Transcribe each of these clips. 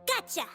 Gotcha!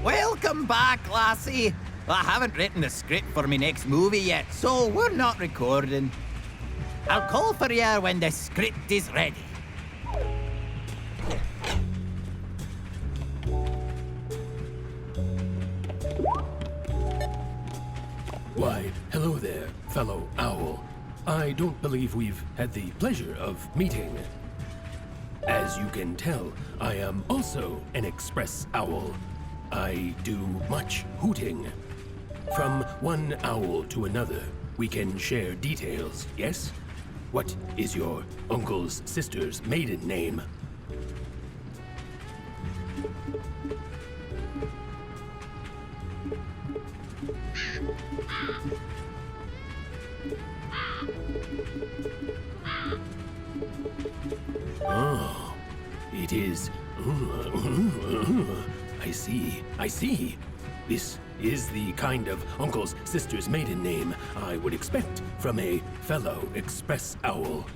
Welcome back, lassie. I haven't written the script for my next movie yet, so we're not recording. I'll call for you when the script is ready. Why, hello there, fellow owl. I don't believe we've had the pleasure of meeting. As you can tell, I am also an express owl. I do much hooting. From one owl to another, we can share details, yes? What is your uncle's sister's maiden name? Oh, it is. I see. This is the kind of uncle's sister's maiden name I would expect from a fellow express owl.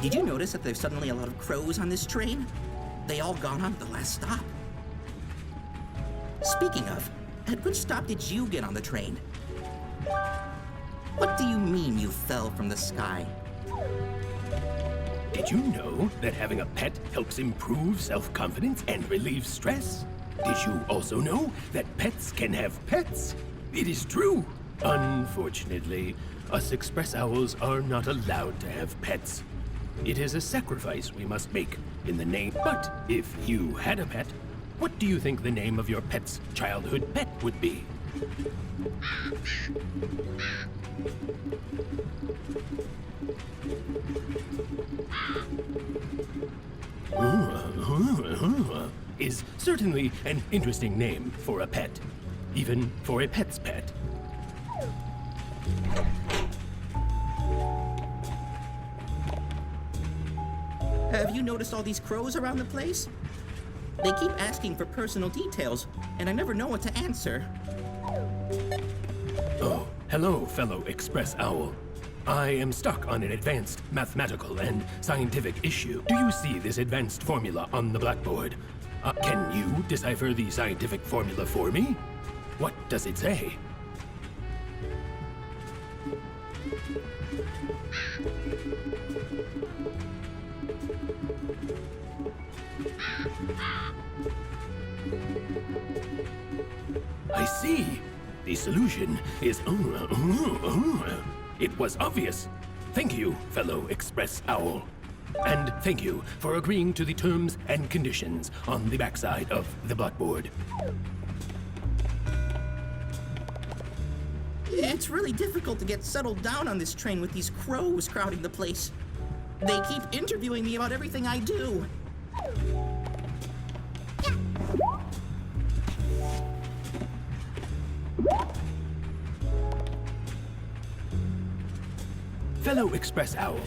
Did you notice that there's suddenly a lot of crows on this train? They all gone on at the last stop. Speaking of, at which stop did you get on the train? What do you mean you fell from the sky? Did you know that having a pet helps improve self-confidence and relieve stress? Did you also know that pets can have pets? It is true. Unfortunately, us express owls are not allowed to have pets. It is a sacrifice we must make in the name. But if you had a pet, what do you think the name of your pet's childhood pet would be? Is certainly an interesting name for a pet, even for a pet's pet. Have you noticed all these crows around the place? They keep asking for personal details, and I never know what to answer. Oh, hello, fellow express owl. I am stuck on an advanced mathematical and scientific issue. Do you see this advanced formula on the blackboard? Can you decipher the scientific formula for me? What does it say? I see. The solution is... It was obvious. Thank you, fellow express owl. And thank you for agreeing to the terms and conditions on the backside of the blackboard. It's really difficult to get settled down on this train with these crows crowding the place. They keep interviewing me about everything I do. Fellow express owl,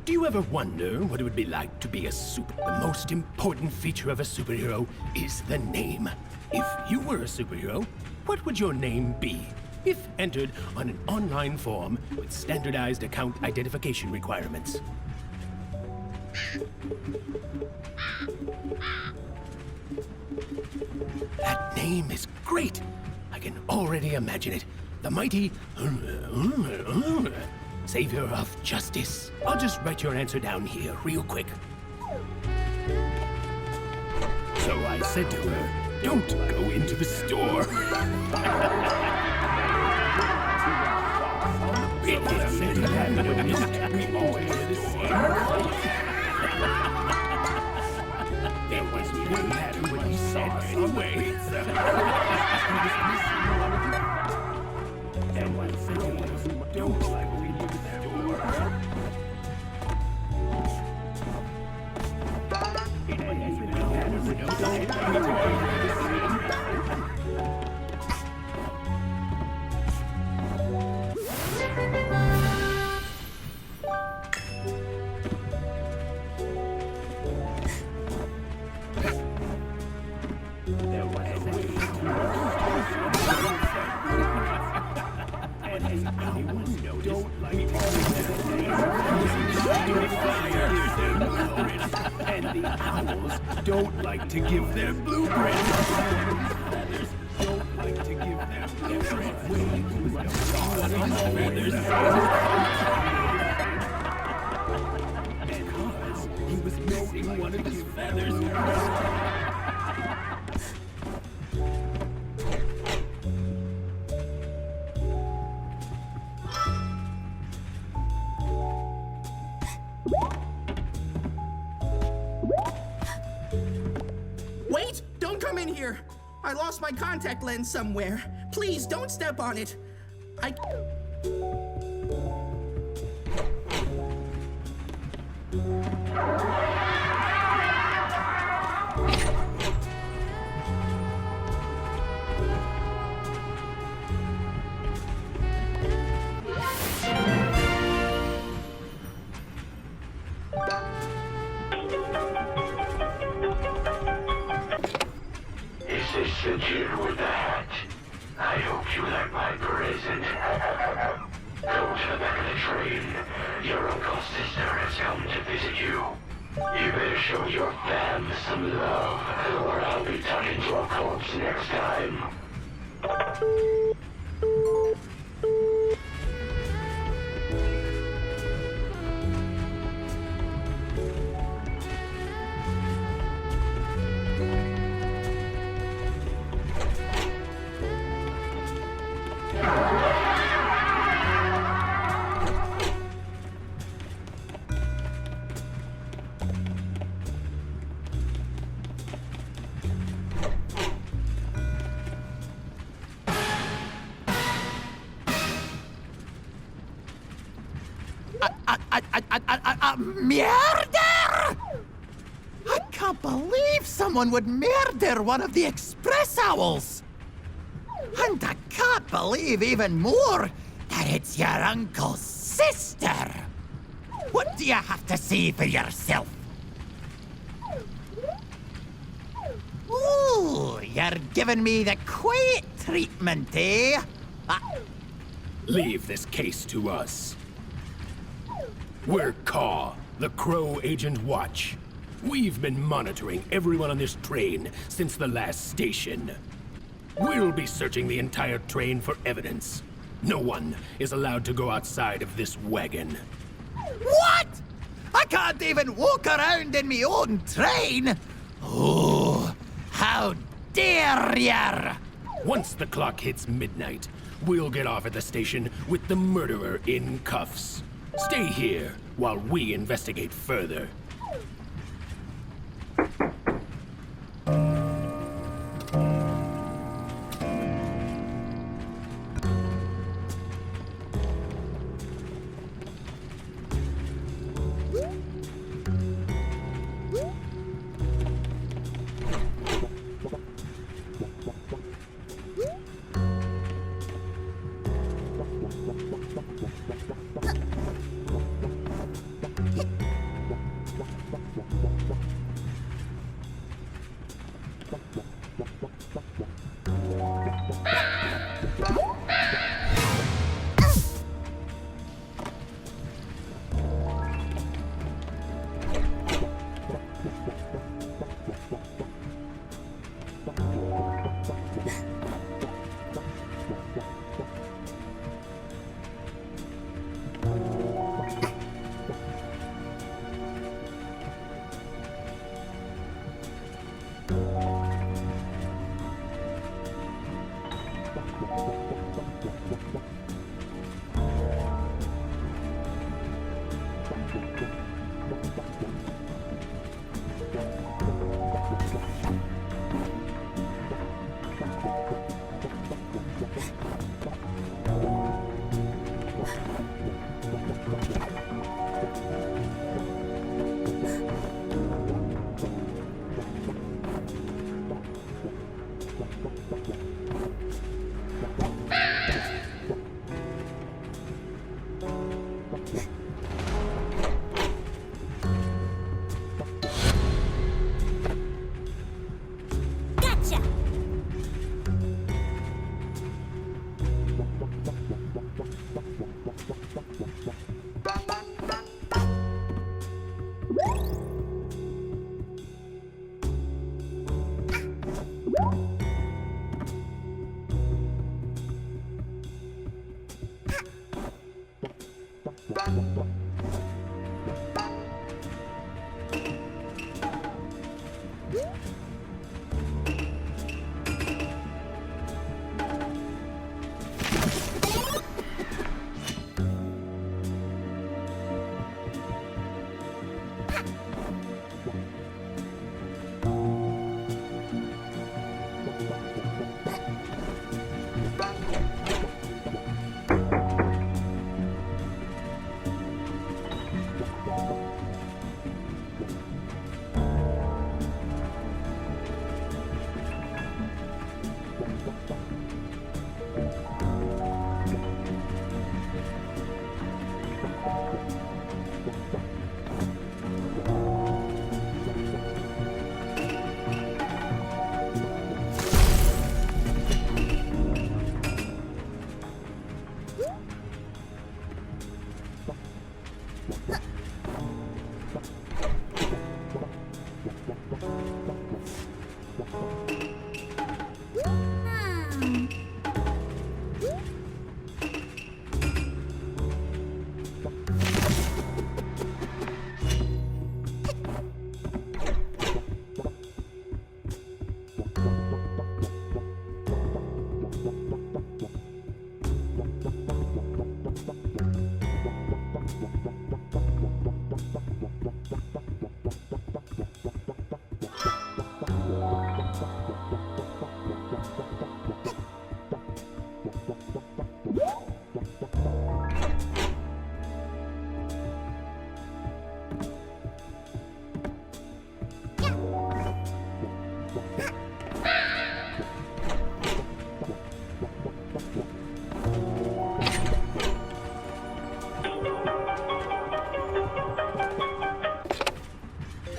Do you ever wonder what it would be like to be a super... The most important feature of a superhero is the name. If you were a superhero, what would your name be? If entered on an online form with standardized account identification requirements. That name is great. I can already imagine it. The mighty Savior of Justice. I'll just write your answer down here real quick. So I said to her, don't go into the store. It is said that we always do the same. There was no matter what he said anyway. And one said, don't like we do the store. And the owls don't like to give their blueprints. Feathers don't like to give their blueprints. Because he was missing one of his feathers. Wait! Don't come in here! I lost my contact lens somewhere. Please, don't step on it. This is the kid with the hat. I hope you like my present. Go to the back of the train. Your uncle's sister has come to visit you. You better show your fam some love, or I'll be talking to a corpse next time. Murder! I can't believe someone would murder one of the Express Owls! And I can't believe even more that it's your uncle's sister! What do you have to say for yourself? Ooh, you're giving me the quiet treatment, eh? Leave this case to us. We're Caw, the Crow Agent Watch. We've been monitoring everyone on this train since the last station. We'll be searching the entire train for evidence. No one is allowed to go outside of this wagon. What? I can't even walk around in me own train? Oh, how dare ya! Once the clock hits midnight, we'll get off at the station with the murderer in cuffs. Stay here while we investigate further. Gotcha!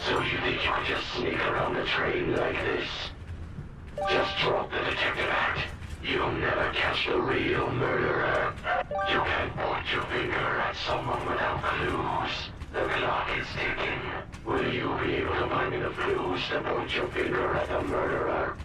So you think you can just sneak around the train like this? Just drop the Detective Act. You'll never catch the real murderer. You can't point your finger at someone without clues. The clock is ticking. Will you be able to find enough clues to point your finger at the murderer?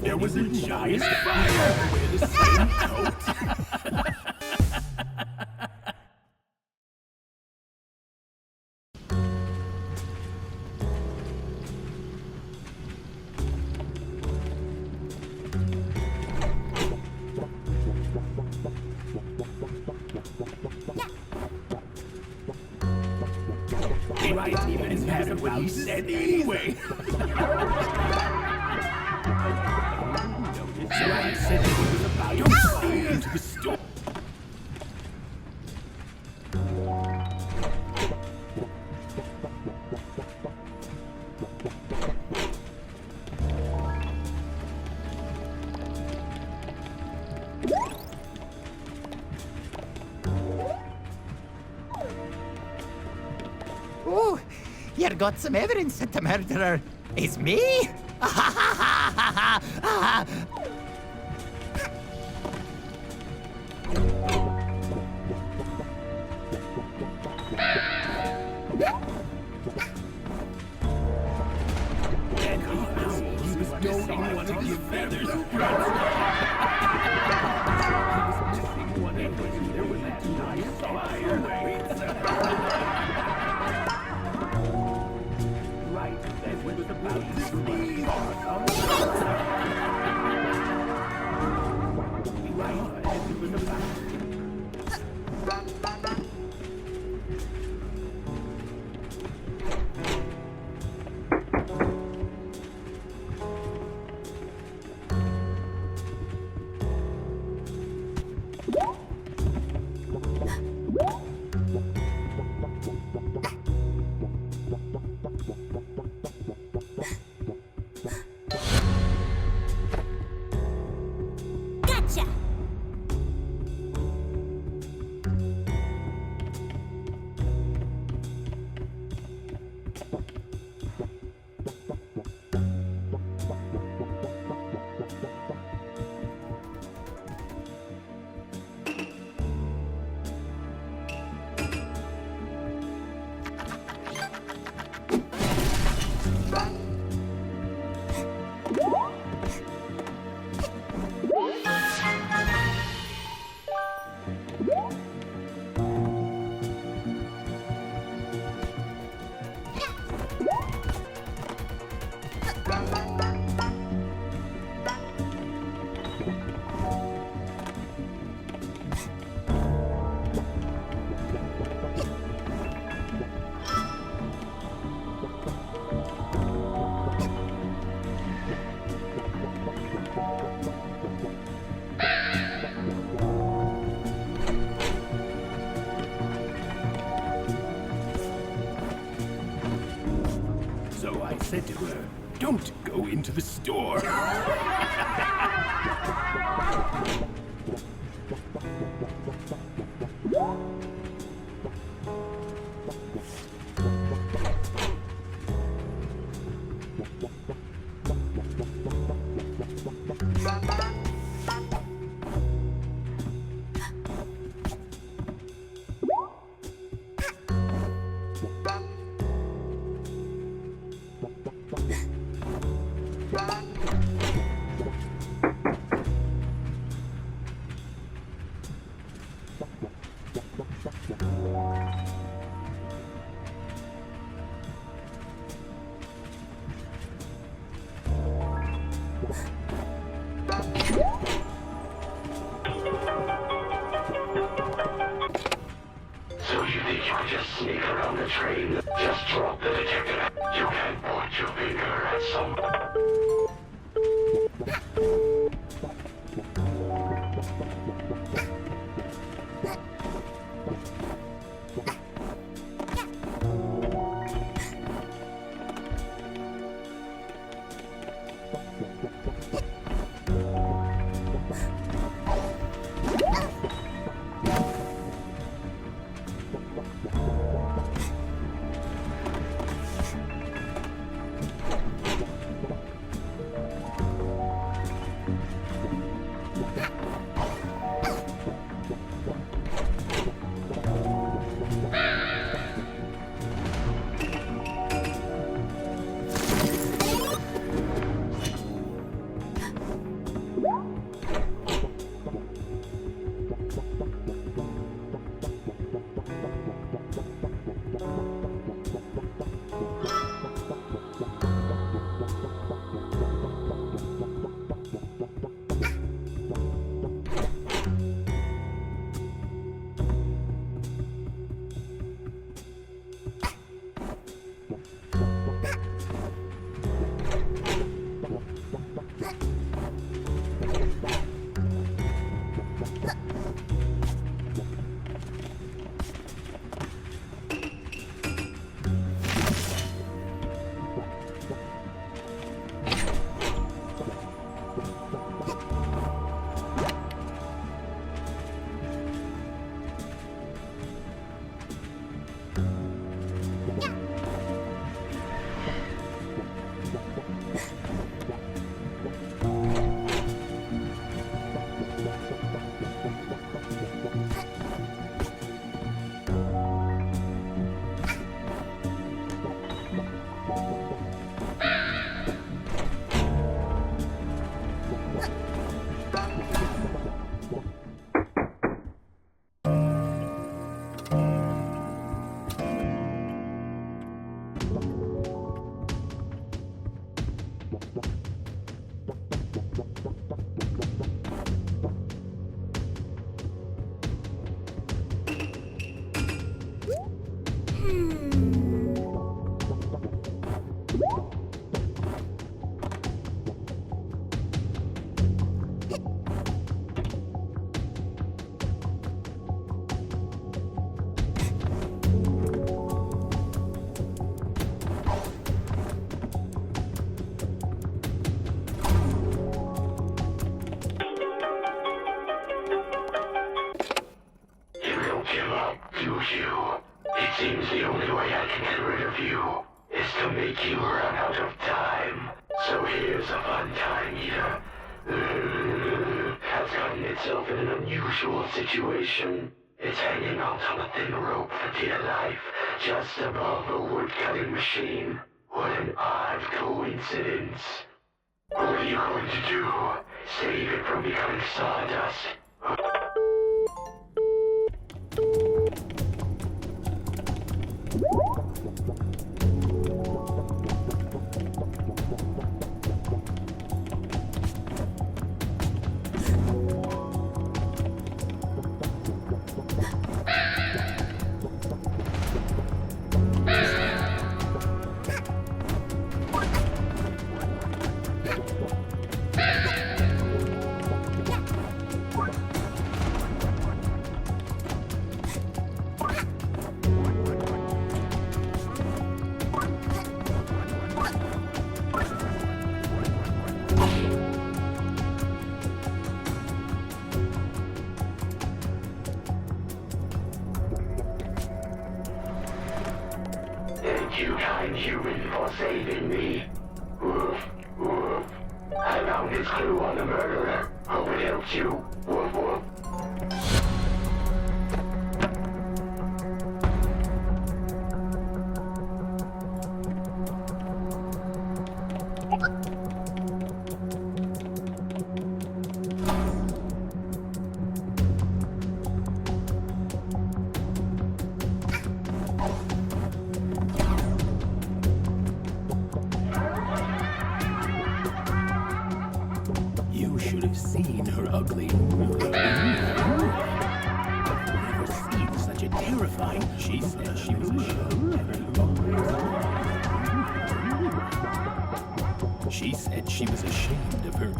There was a giant fire with the same coat. Right, even it matter what he said anyway. So I said he was about to go into the store. Oh, you got some evidence that the murderer is me? He was knowing one of your feathers. There was that nice fire. Right, that was about to sneeze. Right, as it was about. Gotcha! So I said to her, don't go into the store. So you think you can just sneak around the train? Just drop the detector. You can point your finger at some... You don't give up, do you? It seems the only way I can get rid of you is to make you run out of time. So here's a fun time eater. Has gotten itself in an unusual situation. It's hanging out on a thin rope for dear life, just above a wood-cutting machine. What an odd coincidence. What are you going to do? Save it from becoming sawdust? Thank you, kind human, for saving me. Woof, woof. I found his clue on the murderer. Hope it helps you. Woof, woof. You should have seen her ugly. Never seen such a terrifying. She said she was ashamed. She said she was ashamed of her.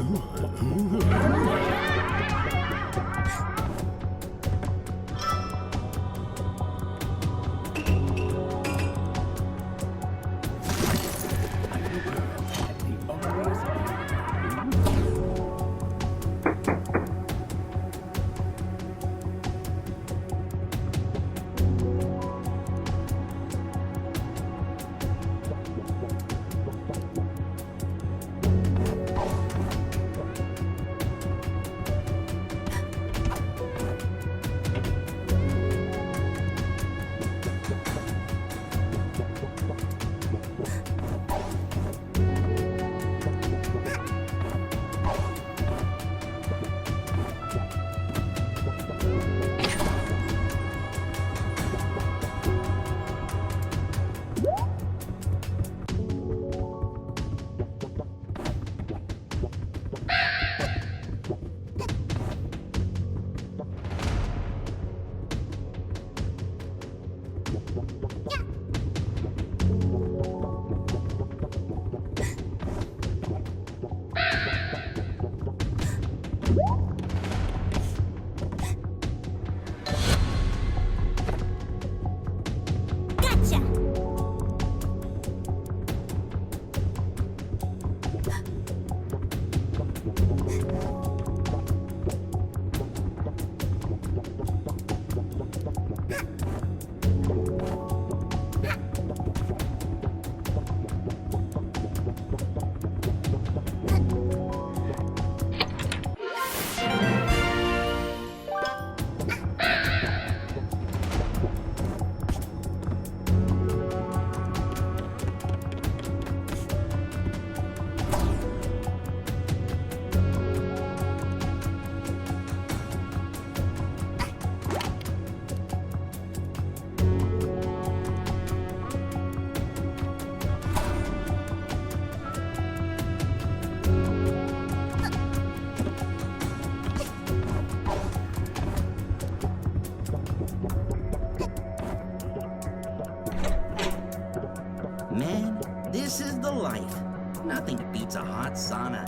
Man, this is the life. Nothing beats a hot sauna.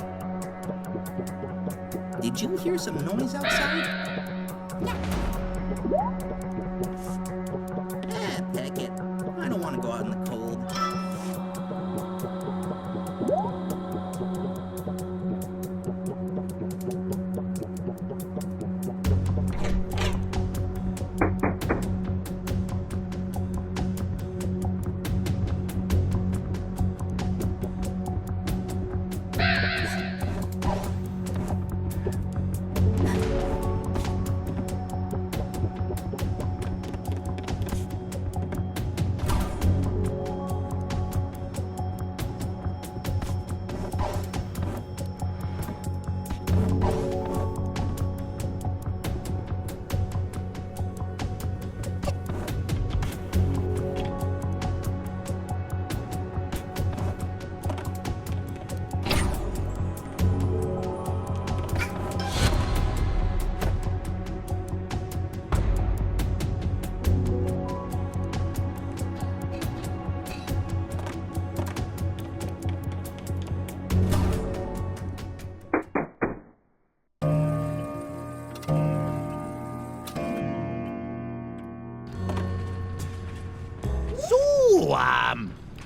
Did you hear some noise outside? Peck it. I don't want to go out in the cold.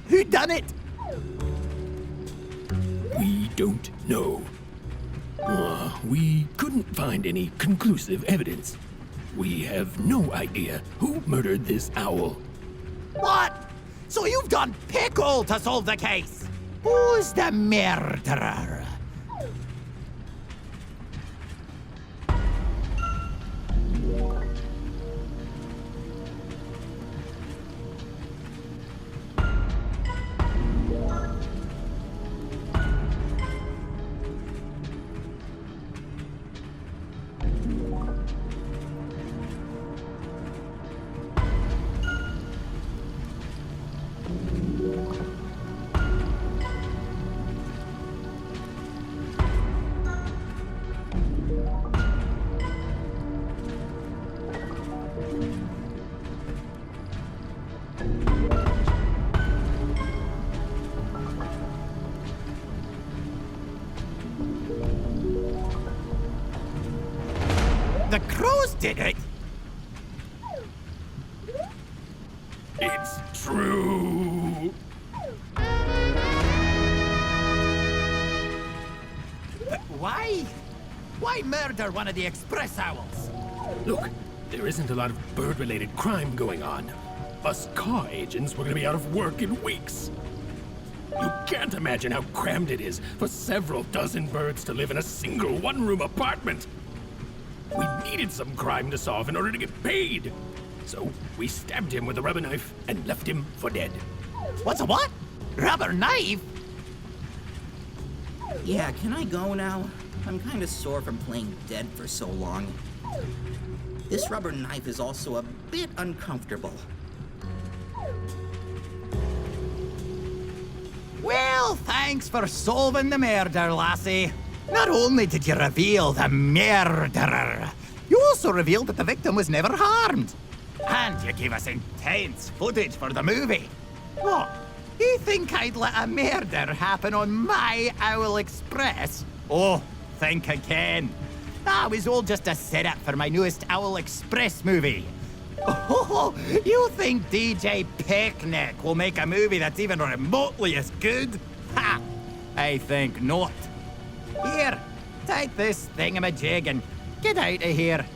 Who done it? We don't know. We couldn't find any conclusive evidence. We have no idea who murdered this owl. What? So you've done pickle to solve the case? Who's the murderer? The crows did it? It's true. But why? Why murder one of the express owls? Look, there isn't a lot of bird-related crime going on. Us car agents were gonna be out of work in weeks. You can't imagine how crammed it is for several dozen birds to live in a single one-room apartment. We needed some crime to solve in order to get paid. So we stabbed him with a rubber knife and left him for dead. What's a what? Rubber knife? Yeah, can I go now? I'm kind of sore from playing dead for so long. This rubber knife is also a bit uncomfortable. Well, thanks for solving the murder, lassie. Not only did you reveal the murderer, you also revealed that the victim was never harmed. And you gave us intense footage for the movie. What? You think I'd let a murder happen on my Owl Express? Oh, think again. That was all just a setup for my newest Owl Express movie. Oh, you think DJ Picnic will make a movie that's even remotely as good? Ha! I think not. Here, take this thingamajig and get out of here.